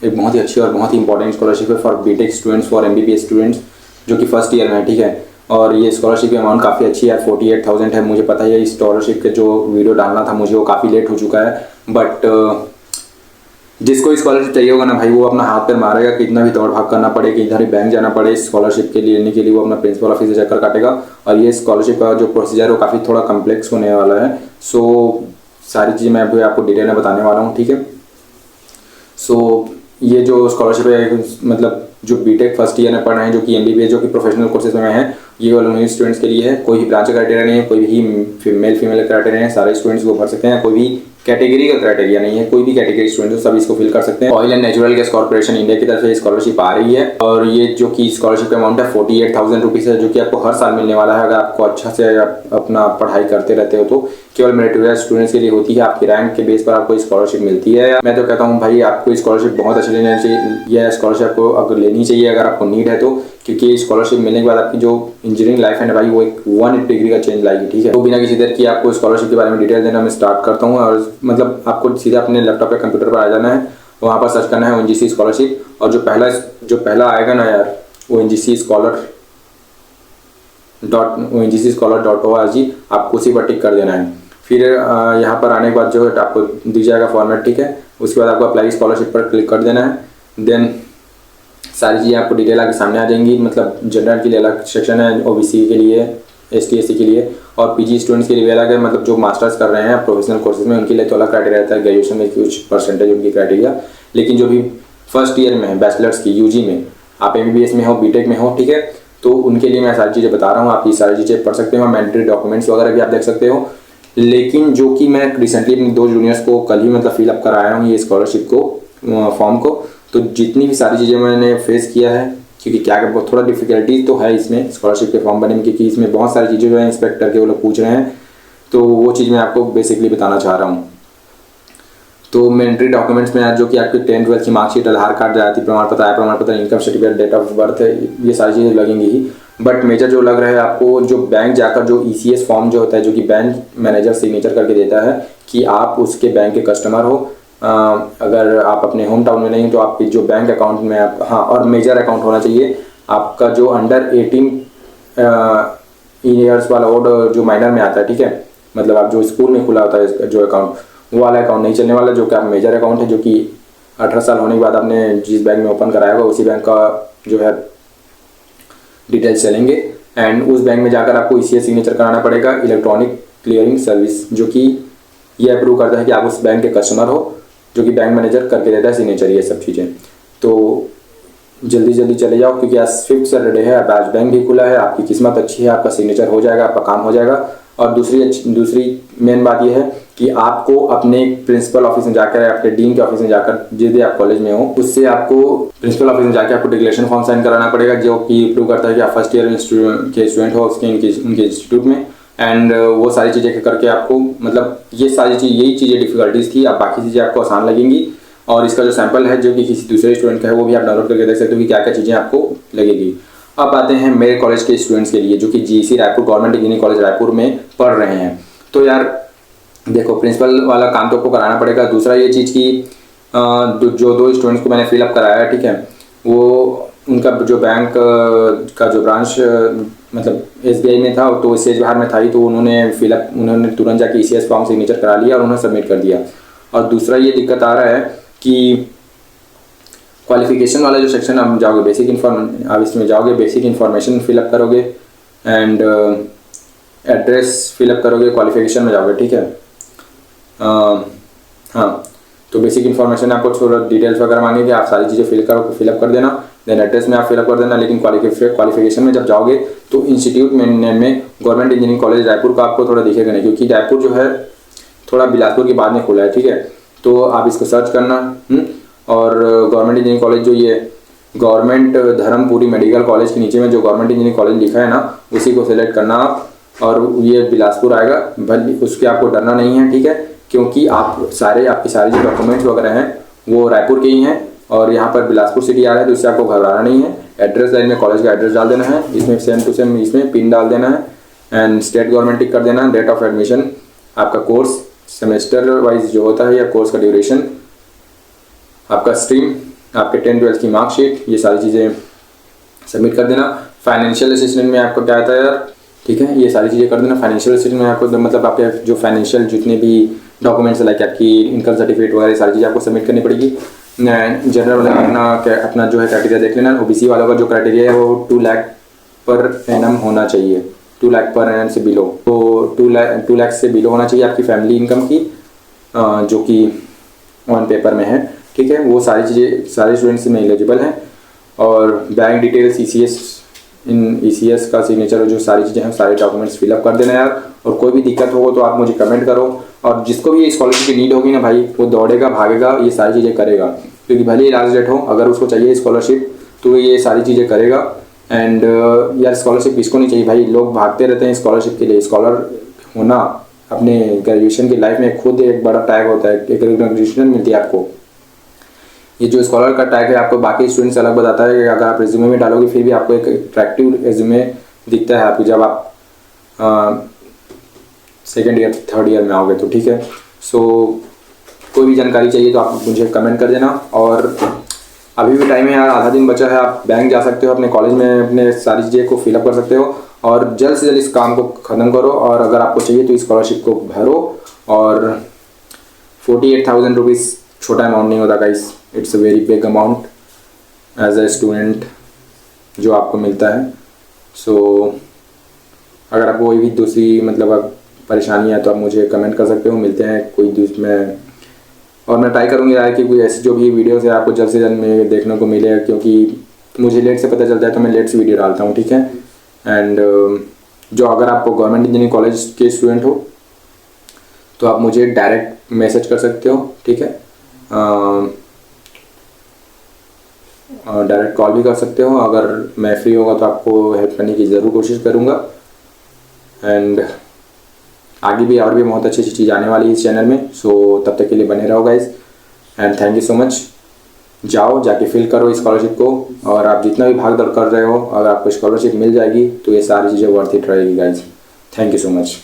एक बहुत ही अच्छी और बहुत ही इंपॉर्टेंट स्कॉलरशिप है for BTech students, for MBBS students जो कि फर्स्ट ईयर में है, ठीक है। और ये स्कॉलरशिप की अमाउंट काफ़ी अच्छी है, 48,000 है। मुझे पता है इस स्कॉलरशिप के जो वीडियो डालना था मुझे वो काफ़ी लेट हो चुका है, बट जिसको स्कॉलरशिप चाहिए होगा ना भाई, वो अपना हाथ पैर मारेगा, कितना भी दौड़ भाग करना पड़े, किधर भी बैंक जाना पड़े स्कॉलरशिप के लिए लेने के लिए, वो अपना प्रिंसिपल ऑफिस से चक्कर काटेगा। और ये स्कॉलरशिप का जो प्रोसीजर है वो काफ़ी थोड़ा कम्प्लेक्स होने वाला है। सो सारी चीज़ें मैं अभी आपको डिटेल में बताने वाला हूँ, ठीक है। सो ये जो स्कॉलरशिप है, मतलब जो बीटेक फर्स्ट ईयर में पढ़ रहे हैं, जो कि एमबीबीएस जो कि प्रोफेशनल कोर्सेज में है, ये वाले स्टूडेंट्स के लिए है। कोई भी ब्रांच क्राइटेरिया नहीं है, कोई भी मेल फीमेल क्राइटेरिया है, सारे स्टूडेंट्स को भर सकते हैं। कोई भी कैटेगरी का क्राइटेरिया नहीं है, कोई भी कैटेगरी स्टूडेंट हो सब इसको फिल कर सकते हैं। Oil and natural gas corporation India की तरफ से स्कॉलरशिप आ रही है, और ये जो कि स्कॉलरशिप का अमाउंट है 48,000 रुपीज़ है, जो कि आपको हर साल मिलने वाला है अगर आपको अच्छा से अपना पढ़ाई करते रहते हो तो। केवल मेरिटोरियस स्टूडेंट्स के लिए होती है, आपकी रैंक के बेस पर आपको स्कॉलरशिप मिलती है। मैं तो कहता हूँ भाई आपको स्कॉलरशिप बहुत अच्छी लेनी चाहिए, यह स्कॉलरशिप आपको अगर लेनी चाहिए अगर आपको नीड है तो, क्योंकि स्कॉलरशिप मिलने के बाद आपकी जो इंजीनियरिंग लाइफ है ना भाई, वो एक 180 डिग्री का चेंज लाएगी, ठीक है। तो बिना किसी देर की आपको स्कॉलरशिप के बारे में डिटेल देना मैं स्टार्ट करता हूँ। और मतलब आपको सीधा अपने लैपटॉप या कंप्यूटर पर आ जाना है, वहाँ पर सर्च करना है ओएनजीसी स्कॉलरशिप, और जो पहला आएगा ना यार, ONGC scholar.org, आपको उसी पर टिक कर देना है। फिर यहाँ पर आने के बाद जो है आपको दी जाएगा फॉर्मेट, ठीक है। उसके बाद आपको अप्लाई स्कॉलरशिप पर क्लिक कर देना है। देन सारी चीज़ें आपको डिटेल आके सामने आ जाएंगी। मतलब जनरल के लिए अलग सेक्शन है, ओबीसी के लिए, ST SC के लिए, और पीजी स्टूडेंट्स के लिए भी अलग है। मतलब जो मास्टर्स कर रहे हैं प्रोफेशनल कोर्सेज में उनके लिए तो अलग क्राइटेरिया रहता है, ग्रेजुएशन में कुछ परसेंटेज उनकी क्राइटेरिया। लेकिन जो भी फर्स्ट ईयर में है बैचलर्स की यूजी में, आप एमबीबीएस में हो, बीटेक में हो, ठीक है, तो उनके लिए मैं सारी चीज़ें बता रहा हूँ। आप ये सारी चीज़ें पढ़ सकते हो, मैंडेटरी डॉक्यूमेंट्स वगैरह भी आप देख सकते हो। लेकिन जो कि मैं रिसेंटली अपनी 2 जूनियर्स को कल ही मतलब फिलअप कराया हूँ ये स्कॉलरशिप को, फॉर्म को, तो जितनी भी सारी चीज़ें मैंने फेस किया है, क्योंकि क्या थोड़ा डिफिकल्टी तो है इसमें स्कॉलरशिप के फॉर्म भरने में, क्योंकि इसमें बहुत सारी चीज़ें जो है इंस्पेक्टर के वो लोग पूछ रहे हैं, तो वो चीज़ मैं आपको बेसिकली बताना चाह रहा हूँ। तो मैंडेटरी डॉक्यूमेंट्स में जो कि आपकी 10th 12th की मार्कशीट, आधार कार्ड, जाति प्रमाण पत्र, आय प्रमाण पत्र, income certificate, date of birth है, ये सारी चीज़ें लगेंगी ही। बट मेजर जो लग रहा है आपको, जो बैंक जाकर जो ECS फॉर्म जो होता है, जो कि बैंक मैनेजर सिग्नेचर करके देता है कि आप उसके बैंक के कस्टमर हो। अगर आप अपने होम टाउन में नहीं हो तो आपके जो बैंक अकाउंट में आप, हाँ, और मेजर अकाउंट होना चाहिए आपका जो अंडर 18 ईयर्स वाला, और जो माइनर में आता है, ठीक है। मतलब आप जो स्कूल में खुला होता है जो अकाउंट, वो वाला अकाउंट नहीं चलने वाला। जो कि आप मेजर अकाउंट है, जो कि 18 साल होने के बाद आपने जिस बैंक में ओपन कराया होगा उसी बैंक का जो है डिटेल्स चलेंगे। एंड उस बैंक में जाकर आपको ECS सिग्नेचर कराना पड़ेगा, इलेक्ट्रॉनिक क्लियरिंग सर्विस, जो कि ये अप्रूव करता है कि आप उस बैंक के कस्टमर हो, जो कि बैंक मैनेजर करके देता है सिग्नेचर, ये सब चीज़ें। तो जल्दी चले जाओ, क्योंकि आज 5th सैटरडे है, अब आज बैंक भी खुला है, आपकी किस्मत अच्छी है, आपका सिग्नेचर हो जाएगा, आपका काम हो जाएगा। और दूसरी मेन बात यह है कि आपको अपने प्रिंसिपल ऑफिस में जाकर, आपके डीन के ऑफिस में जाकर, जिस भी आप कॉलेज में हो, उससे आपको प्रिंसिपल ऑफिस में जाकर आपको डिक्लेरेशन फॉर्म साइन कराना पड़ेगा, जो कि प्रूव करता है कि आप फर्स्ट ईयर के स्टूडेंट हो उनके इंस्टीट्यूट में। एंड वो सारी चीज़ें करके आपको, मतलब यही चीज़ें डिफिकल्टीज थी, अब बाकी चीज़ें आपको आसान लगेंगी। और इसका जो सैंपल है जो कि किसी दूसरे स्टूडेंट का है, वो भी आप डाउनलोड करके देख सकते हो कि क्या क्या चीज़ें आपको लगेगी। अब आते हैं मेरे कॉलेज के स्टूडेंट्स के लिए, जो कि GEC Raipur government engineering college Raipur में पढ़ रहे हैं। तो यार देखो, प्रिंसिपल वाला काम तो आपको कराना पड़ेगा। दूसरा ये चीज़ कि जो 2 स्टूडेंट्स को मैंने फिलअप कराया है, ठीक है, वो उनका जो बैंक का जो ब्रांच मतलब SBI में था, तो सेज बाहर में था ही, तो उन्होंने तुरंत जाके ECS फॉर्म सिग्नेचर करा लिया और उन्होंने सबमिट कर दिया। और दूसरा ये दिक्कत आ रहा है कि क्वालिफिकेशन वाला जो सेक्शन आप जाओगे, आप इसमें जाओगे, बेसिक इन्फॉर्मेशन फिलअप करोगे एंड एड्रेस फिलअप करोगे, क्वालिफिकेशन में जाओगे, ठीक है। हाँ, तो बेसिक इन्फॉर्मेशन आपको थोड़ा डिटेल्स वगैरह मांगेंगे, आप सारी चीज़ें फिलअप कर देना। देन एड्रेस में आप फिलअप कर देना। लेकिन क्वालिफिकेशन में जब जाओगे तो इंस्टीट्यूट में गवर्नमेंट इंजीनियरिंग कॉलेज रायपुर का आपको थोड़ा दिखेगा नहीं, क्योंकि रायपुर जो है थोड़ा बिलासपुर के बाद में खुला है, ठीक है। तो आप इसको सर्च करना। और गवर्नमेंट इंजीनियरिंग कॉलेज जो ये गवर्नमेंट धर्मपुरी मेडिकल कॉलेज के नीचे में जो गवर्नमेंट इंजीनियरिंग कॉलेज लिखा है ना, उसी को सिलेक्ट करना आप, और ये बिलासपुर आएगा। भले उसके आपको डरना नहीं है, ठीक है, क्योंकि आपकी सारी जो डॉक्यूमेंट्स वगैरह हैं वो रायपुर के ही हैं, और यहाँ पर बिलासपुर सिटी आ रहा है, तो इससे आपको घबराना नहीं है। एड्रेस लाइन में कॉलेज का एड्रेस डाल देना है, इसमें सेम टू सेम इसमें पिन डाल देना है, एंड स्टेट गवर्नमेंट टिक कर देना है। डेट ऑफ एडमिशन, आपका कोर्स सेमेस्टर वाइज जो होता है, या कोर्स का ड्यूरेशन, आपका स्ट्रीम, आपके 10-12 की मार्कशीट, ये सारी चीज़ें सबमिट कर देना। फाइनेंशियल असिस्टेंट में आपको क्या आता है यार, ठीक है, ये सारी चीज़ें कर देना। फाइनेंशियल असिस्टेंट में आपको मतलब आपके जो फाइनेंशियल जितने भी डॉक्यूमेंट्स लाइक आपकी इनकम सर्टिफिकेट वगैरह सारी चीज़ें आपको सबमिट करनी पड़ेगी। जनरल वाले अपना जो है क्राइटेरिया देख लेना। ओबीसी वालों का जो क्राइटेरिया है वो 2 लाख पर एनम होना चाहिए, 2 लाख पर एनम से बिलो, तो 2 लाख से बिलो होना चाहिए आपकी फैमिली इनकम की, जो कि ऑन पेपर में है, ठीक है। वो सारी चीज़ें सारे स्टूडेंट्स में एलिजिबल हैं। और बैंक डिटेल्स, ECS का सिग्नेचर, जो सारी चीज़ें हैं सारे डॉक्यूमेंट्स फिलअप कर देना यार। और कोई भी दिक्कत हो तो आप मुझे कमेंट करो। और जिसको भी ये स्कॉलरशिप की नीड होगी ना भाई, वो दौड़ेगा भागेगा, ये सारी चीज़ें करेगा, क्योंकि भले ही लास्ट डेट हो, अगर उसको चाहिए स्कॉलरशिप तो ये सारी चीज़ें करेगा। एंड यार स्कॉलरशिप किसको नहीं चाहिए भाई, लोग भागते रहते हैं स्कॉलरशिप के लिए। स्कॉलर होना अपने ग्रेजुएशन की लाइफ में खुद एक बड़ा टैग होता है, एक रिकॉग्निशन मिलती है आपको। ये जो स्कॉलर का टैग है आपको बाकी स्टूडेंट्स अलग बताता है कि अगर आप रिज्यूमे में डालोगे फिर भी आपको एक अट्रैक्टिव रिज्यूमे दिखता है आपको जब आप सेकेंड ईयर 3rd ईयर में आओगे तो, ठीक है। सो कोई भी जानकारी चाहिए तो आप मुझे कमेंट कर देना। और अभी भी टाइम है यार, आधा दिन बचा है, आप बैंक जा सकते हो, अपने कॉलेज में अपने सारी चीज़ें को फिलअप कर सकते हो और जल्द से जल्द इस काम को ख़त्म करो। और अगर आपको चाहिए तो स्कॉलरशिप को भरो। और 48,000 रुपीज़ छोटा अमाउंट नहीं होता guys, it's a very big amount as a student जो आपको मिलता है। सो अगर आपको कोई भी दूसरी मतलब परेशानी है तो आप मुझे कमेंट कर सकते हो। मिलते हैं कोई मैं ट्राई करूँगी यार कि कोई ऐसी जो भी वीडियोस है आपको जल्द से जल्द में देखने को मिले, क्योंकि मुझे लेट से पता चलता है तो मैं लेट से वीडियो डालता हूँ, ठीक है। एंड जो अगर आप गवर्नमेंट इंजीनियरिंग कॉलेज के स्टूडेंट हो तो आप मुझे डायरेक्ट मैसेज कर सकते हो, ठीक है। डायरेक्ट कॉल भी कर सकते हो। अगर मैं फ्री होगा तो आपको हेल्प करने की ज़रूर कोशिश करूँगा। एंड आगे भी और भी बहुत अच्छी अच्छी चीज़ आने वाली है इस चैनल में। सो तब तक के लिए बने रहो guys, and thank you so much. जाके फिल करो स्कॉलरशिप को, और आप जितना भी भाग दौड़ कर रहे हो, अगर आपको स्कॉलरशिप मिल जाएगी तो ये सारी चीज़ें वर्थ इट रहेगी guys. Thank you so much.